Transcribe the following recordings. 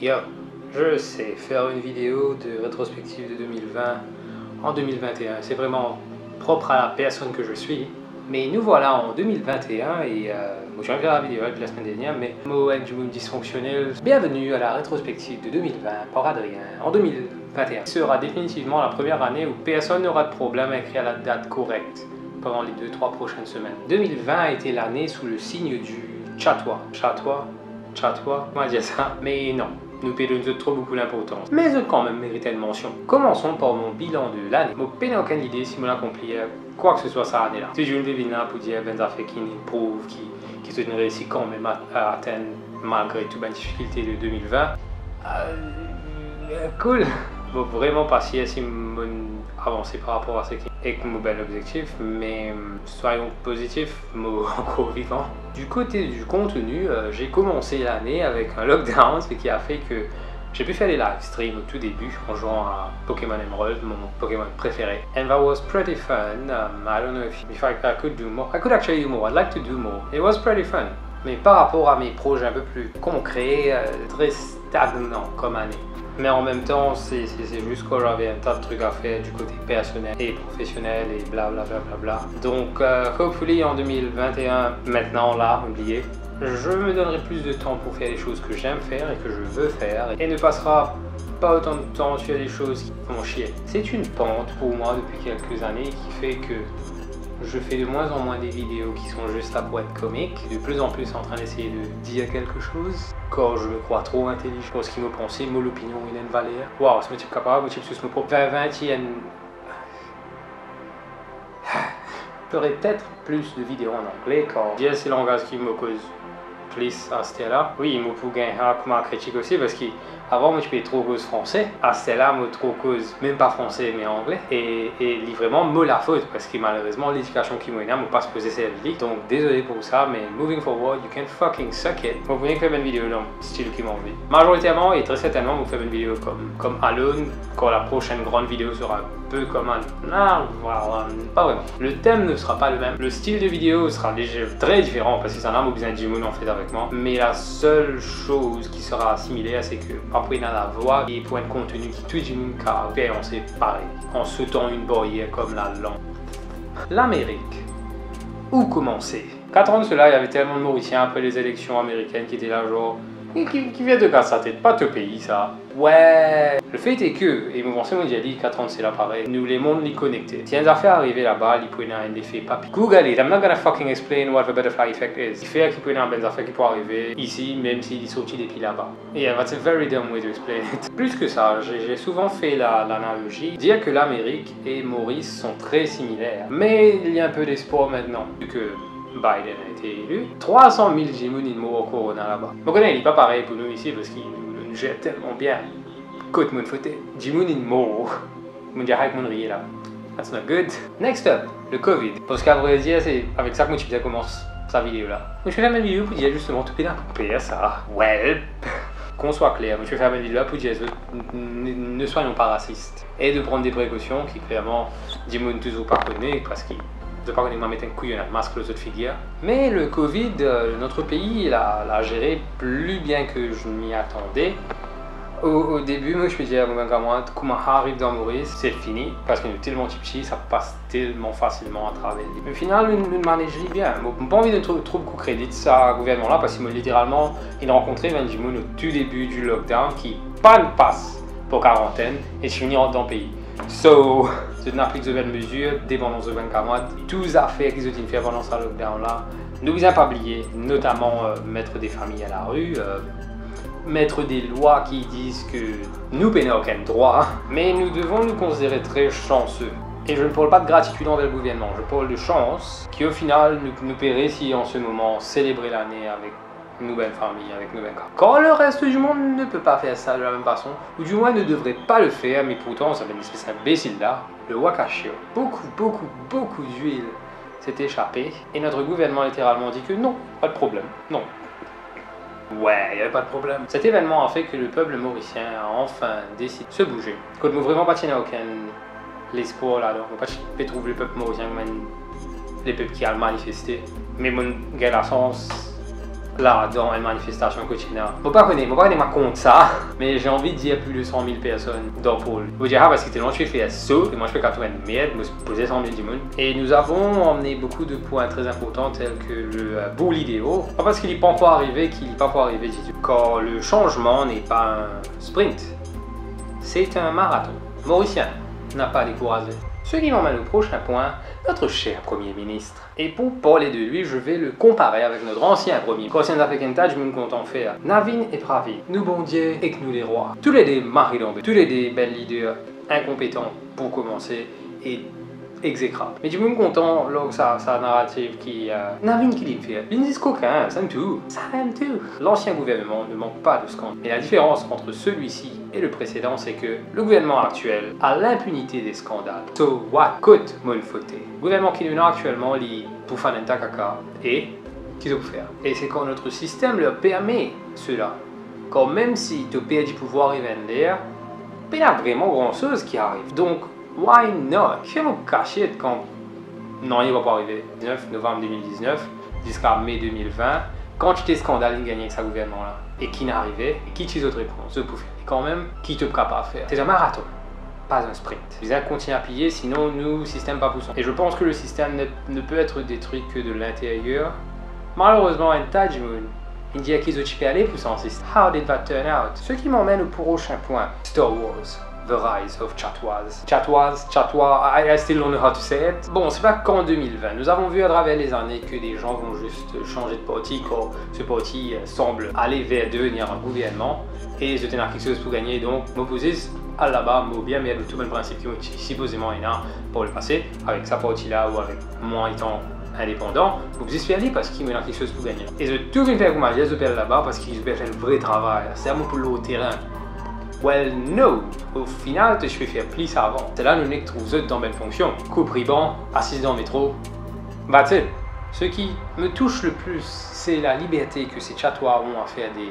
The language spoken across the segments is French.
Yo, je sais, faire une vidéo de rétrospective de 2020 en 2021, c'est vraiment propre à la personne que je suis. Mais nous voilà en 2021 et je viens de faire la vidéo de la semaine dernière, mais moi du monde dysfonctionnel. Bienvenue à la rétrospective de 2020 par Adrien en 2021. Ce sera définitivement la première année où personne n'aura de problème à écrire la date correcte pendant les 2-3 prochaines semaines. 2020 a été l'année sous le signe du chatois. Chatois, comment dire ça? Mais non. Nous payons trop beaucoup d'importance, mais eux quand même méritent une mention. Commençons par mon bilan de l'année. Je n'ai aucune idée si je l'accomplis quoi que ce soit cette année-là. Si je ne vais venir pour dire ben ça fait qu'il prouve qu'il se réussit quand même à atteindre malgré toute la difficulté de 2020. Cool. Bon, vraiment pas si avancer par rapport à ce qui est mon bel objectif, mais soyons positifs, encore vivant. Du côté du contenu, j'ai commencé l'année avec un lockdown, ce qui a fait que j'ai pu faire des live streams au tout début en jouant à Pokémon Emerald, mon Pokémon préféré. And that was pretty fun. I don't know if I could do more. I could actually do more. I'd like to do more. It was pretty fun. Mais par rapport à mes projets un peu plus concrets, très stagnant comme année. Mais en même temps, c'est juste que j'avais un tas de trucs à faire du côté personnel et professionnel et blablabla. Donc, hopefully en 2021, maintenant là, oubliez, je me donnerai plus de temps pour faire les choses que j'aime faire et que je veux faire et ne passera pas autant de temps sur les choses qui font chier. C'est une pente pour moi depuis quelques années qui fait que je fais de moins en moins des vidéos qui sont juste là pour être comiques, de plus en plus en train d'essayer de dire quelque chose. Quand je me crois trop intelligent pour ce qui me pensait, mon opinion il a une valeur. Waouh, ce type capable, ce type sur mon propre 20 il y a une... Je ferai peut-être plus de vidéos en anglais car c'est le langage qui me cause plus à ce là. Oui, il me peut gagner comme un critique aussi parce qu'avant moi je payais trop cause français. À ce là, moi trop cause même pas français mais anglais. Et vraiment moi la faute parce que malheureusement l'éducation qui m'a pas se poser celle-là. Donc désolé pour ça, mais moving forward, you can fucking suck it. Vous pouvez faire une vidéo dans le style qui m'a envie. Majoritairement et très certainement vous faire une vidéo comme Alone quand la prochaine grande vidéo sera un peu comme Alone. Non, voilà, pas vraiment. Le thème ne sera pas le même. Le style de vidéo sera très différent parce que c'est un âme ou bien Jimoun en fait avec moi. Mais la seule chose qui sera similaire, c'est que après il a la voix et pour un contenu qui tout Jimoun car on sait pareil en sautant une barrière comme la langue. L'Amérique. Où commencer? 4 ans de cela, il y avait tellement de Mauriciens après les élections américaines qui étaient là genre qui vient de casser sa tête, pas ton pays ça. Ouais. Le fait est que, et mon conseil mondial dit 4 ans c'est là pareil, nous les mondes les connectés. Si un affaire arrivé là-bas, il peut y avoir un effet papier. Google it, I'm not gonna fucking explain what the butterfly effect is. Il fait qu'il peut y avoir des affaires qui peuvent arriver ici, même s'il est sorti depuis là-bas. Yeah, that's a very dumb way to explain it. Plus que ça, j'ai souvent fait l'analogie, dire que l'Amérique et Maurice sont très similaires. Mais il y a un peu d'espoir maintenant, vu que Biden a été élu. 300 000 Jimoun morts au corona là-bas. Mon connaît, il n'est pas pareil pour nous ici parce qu'il nous gère tellement bien. Côte mon faute. Jimoun mort. Mon dirait mon riez là. That's not good. Next up, le Covid. Parce qu'à vrai dire, c'est avec ça que mon type commence sa vidéo là. Je vais faire la même vidéo pour dire justement tout pédant pour payer ça. Well. Qu'on soit clair, je vais faire ma vidéo là pour dire ne soyons pas racistes. Et de prendre des précautions qui clairement Jimoun toujours pas connaît parce qu'il de pas qu'on mettre un couille un masque aux autres figures. Mais le Covid, notre pays l'a géré plus bien que je m'y attendais. Au début, moi je peux dire comment arrive dans Maurice, c'est fini parce que nous tellement petit, ça passe tellement facilement à travers. Mais au final, nous manageons bien. Je n'ai pas envie de trop beaucoup crédit ça gouvernement là parce qu'il m'a littéralement rencontré Benjamin au tout début du lockdown qui pas ne passe pour quarantaine et je finis dans le pays. So, c'est une application de mesures, dépendance de 24 mois, toutes les affaires qu'ils ont fait pendant ce lockdown-là. Nous n'avons pas oublié, notamment mettre des familles à la rue, mettre des lois qui disent que nous n'avons aucun droit, mais nous devons nous considérer très chanceux. Et je ne parle pas de gratitude envers le gouvernement, je parle de chance qui au final nous paierait si en ce moment célébrer l'année avec une nouvelle famille, avec une nouvelle cas. Quand le reste du monde ne peut pas faire ça de la même façon, ou du moins ne devrait pas le faire, mais pourtant ça fait une espèce d'imbécile là, le wakashio. Beaucoup d'huile s'est échappée et notre gouvernement a littéralement dit que non, pas de problème, non. Ouais, il n'y avait pas de problème. Cet événement a fait que le peuple mauricien a enfin décidé de se bouger. Quand nous vraiment pas tenu aucun l'espoir là, donc on pas trouver le peuple mauricien comme les peuples qui a manifesté, mais mon gars la chance là dans une manifestation quotidienne. Je ne connais pas compte ça, mais j'ai envie de dire plus de 100 000 personnes dans le pôle. Je vous dirai parce que tellement je fais ça, et moi je fais 80 mètres, je me posais 100 000 du monde. Et nous avons emmené beaucoup de points très importants tels que le beau l'idéo. Pas parce qu'il n'est pas encore arrivé qu'il n'est pas encore arrivé, car le changement n'est pas un sprint, c'est un marathon. Mauricien n'a pas découragé. Ce qui m'emmène au prochain point, notre cher Premier ministre. Et pour parler de lui, je vais le comparer avec notre ancien Premier ministre. Quand avec un tas, je me compte faire Navin et Pravi, nous bon Dieu et que nous les rois. Tous les deux maris d'embête, tous les deux belles leaders incompétents pour commencer et exécrable. Mais je me content là sa narrative qui Navin qui dit faire. Ils disent coquin, ça aime tout. Ça aime tout. L'ancien gouvernement ne manque pas de scandale. Et la différence entre celui-ci et le précédent, c'est que le gouvernement actuel a l'impunité des scandales. So what could mon faute? Le gouvernement qui nous a actuellement lit pour faire un caca et qu'ils ont faire. Et c'est quand notre système leur permet cela. Quand même si tu perds du pouvoir et vendre, il y a vraiment grand chose qui arrive. Donc why not? Je vais vous cacher quand non, il ne va pas arriver. 9 novembre 2019 jusqu'à mai 2020, quand tu t'es scandale de gagner avec ce gouvernement-là, et qui n'est arrivé, qui tu autres réponses, pour faire. Et quand même, qui te capable à faire? C'est un marathon, pas un sprint. Vous allez continuer à plier, sinon nous, le système pas poussant. Et je pense que le système ne peut être détruit que de l'intérieur. Malheureusement, un tas de monde, il dit à qui ils ont aller pour son système. How did that turn out? Ce qui m'emmène au prochain point, Star Wars. The Rise of Chattoise. Chattois, I still don't know how to say it. Bon, c'est pas qu'en 2020. Nous avons vu à travers les années que des gens vont juste changer de parti quand ce parti semble aller vers devenir un gouvernement et je tenir quelque chose pour gagner. Donc, m'opposer à là-bas, bien, mais tout le principe qui supposément est là pour le passé, avec sa parti-là ou avec moi étant indépendant, vous pouvez faire parce qu'il me a quelque chose pour gagner. Et je tout viens faire comme je vais là-bas parce qu'ils ont fait le vrai travail. C'est à mon pour le terrain. Well, no! Au final, je vais faire plus avant. C'est là que nous trouvons dans belle fonction. Coupe ruban, assise dans le métro. That's it. Ce qui me touche le plus, c'est la liberté que ces Chattois ont à faire des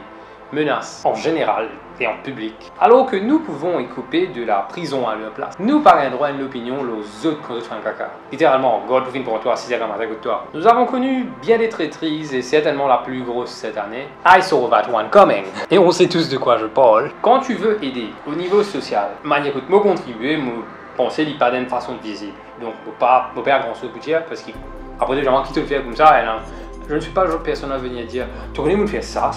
menaces en général et en public. Alors que nous pouvons y couper de la prison à leur place. Nous, par un droit et l'opinion, les autres quand ils font un caca. Littéralement, God pour pour toi, 6 à côté de toi. Nous avons connu bien des traîtrises et certainement la plus grosse cette année. I saw that one coming. Et on sait tous de quoi je parle. Quand tu veux aider au niveau social, écoute, moi contribuer, moi penser l'y pas d'une façon visible. Donc, pas grand chose pour dire parce qu'après des gens qui te le font comme ça, je ne suis pas le genre de personne à venir dire tu connais me faire ça.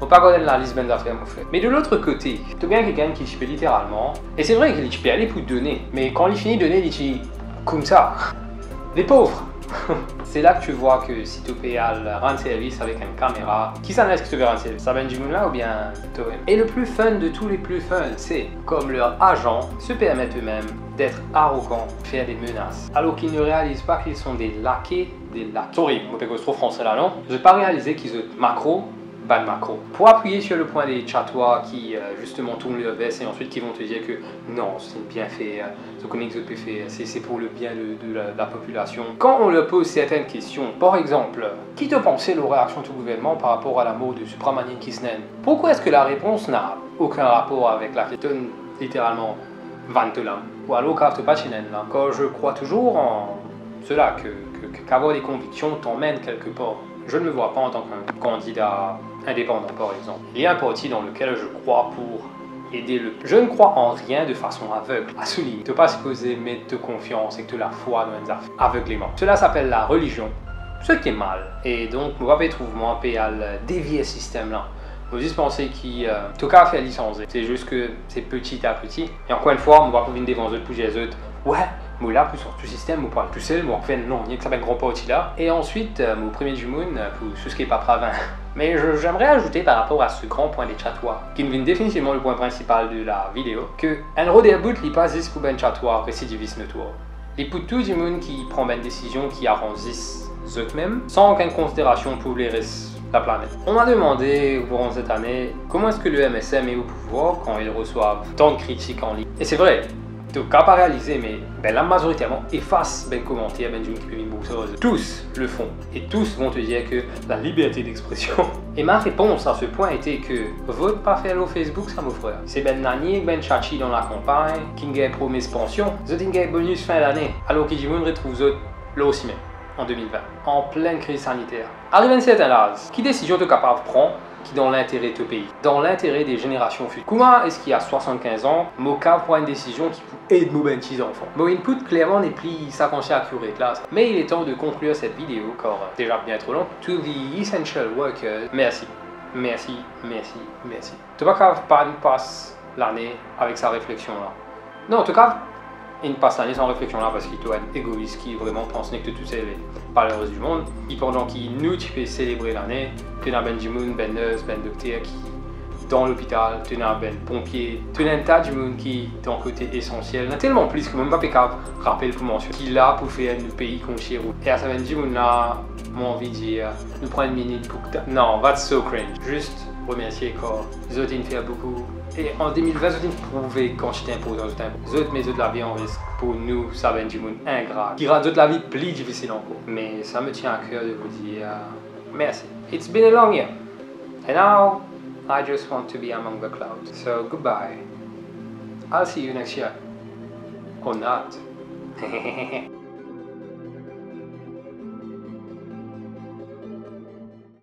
Faut pas connaître la liste d'affaires mon frère. Mais de l'autre côté, tu as bien quelqu'un qui peut littéralement, et c'est vrai qu'il peut aller pour donner, mais quand il finit de donner, il dit comme ça. Les pauvres. C'est là que tu vois que si tu peux rendre service avec une caméra, qui s'en est ce que tu veux rendre service? Ça vient du monde là ou bien toi? Et le plus fun de tous les plus fun, c'est comme leurs agents se permettent eux-mêmes d'être arrogants, faire des menaces, alors qu'ils ne réalisent pas qu'ils sont des laquais, des laquais. Sorry, je ne trop français là non. Je n'ai pas réalisé qu'ils ont macro. Pour appuyer sur le point des Chattois qui justement tournent leur veste et ensuite qui vont te dire que non, c'est bien fait, ce qu'on peut faire, c'est pour le bien de la population. Quand on leur pose certaines questions, par exemple, qui te pensait la réaction du gouvernement par rapport à la mort de Subramanian Krishnan? Pourquoi est-ce que la réponse n'a aucun rapport avec la question littéralement Vantelam ou alors Kartopachinen? Quand je crois toujours en cela, qu'avoir des convictions t'emmène quelque part. Je ne me vois pas en tant qu'un candidat indépendant, par exemple. Il y a un parti dans lequel je crois pour aider le... Je ne crois en rien de façon aveugle. À souligner, tu n'es pas supposé mettre de confiance et que tu la foi dans les affaires aveuglément. Cela s'appelle la religion, ce qui est mal. Et donc, je ne trouve moi à dévier ce système-là. Je juste penser qu'il tout cas fait licencier. C'est juste que c'est petit à petit. Et encore une fois, on va pas venir devant eux pour les autres. Ouais, mais là, plus sur tout système, on parle tout seul, on fait non, il y a que ça va être grand parti là. Et ensuite, mon premier du monde, pour tout ce qui est pas pravin. Mais j'aimerais ajouter par rapport à ce grand point des Chattois, qui devient définitivement le point principal de la vidéo, que un rodéabout n'est pas juste pour un Chattois récidiviste notoire. Et pour tout le monde qui prend une décision qui arrondisse eux-mêmes, sans aucune considération pour les restes de la planète. On m'a demandé au courant de cette année comment est-ce que le MSM est au pouvoir quand ils reçoivent tant de critiques en ligne. Et c'est vrai. Donc, qu'à pas réaliser, mais la majoritairement efface ben commentaire, ben du tous le font et tous vont te dire que la liberté d'expression. Et ma réponse à ce point était que vote pas faire au Facebook, ça mon frère. C'est ben Nani et ben Chachi dans la campagne qui gagne promesse pension, ils ont une bonus fin d'année, alors qu'ils vont retrouver eux là aussi même. en 2020, en pleine crise sanitaire. Arrive un certain âge, quelle décision tu es capable de prendre qui dans l'intérêt de ton pays, dans l'intérêt des générations futures? Comment est-ce qu'il y a 75 ans, moi capable prendre une décision qui peut aider mes petits enfants? Mon input clairement n'est plus ça qu'on s'est accurate là, mais il est temps de conclure cette vidéo car déjà bien trop long. To the essential workers, merci, merci, merci, merci. Tu vas pas passer l'année avec sa réflexion là. Non, en tout cas, il passe l'année sans réflexion là parce qu'il doit être égoïste qui vraiment pense que tout c'est les malheureux du monde. Et pendant qu'il nous tu peux célébrer l'année, tu as ben Jimoun, ben nurse, ben docteur qui dans l'hôpital, tu as ben pompier, tu as un tas de monde qui est dans le côté essentiel. Il y a tellement plus que même pas capable rappeler pour mentionner qu'il a pour faire un pays qu'on chère. Et à ce ben Jimoun là, j'ai envie de dire, nous prendre une minute pour que non, that's so cringe. Juste remercier encore. Les autres ils font beaucoup. Et en 2020, j'ai prouvé quand j'étais imposant, les autres mais de la vie en risque. Pour nous, ça va être du monde ingrat, qui rend la vie plus difficile encore. Mais ça me tient à cœur de vous dire merci. It's been a long year, and now I just want to be among the clouds. So goodbye. I'll see you next year, or not.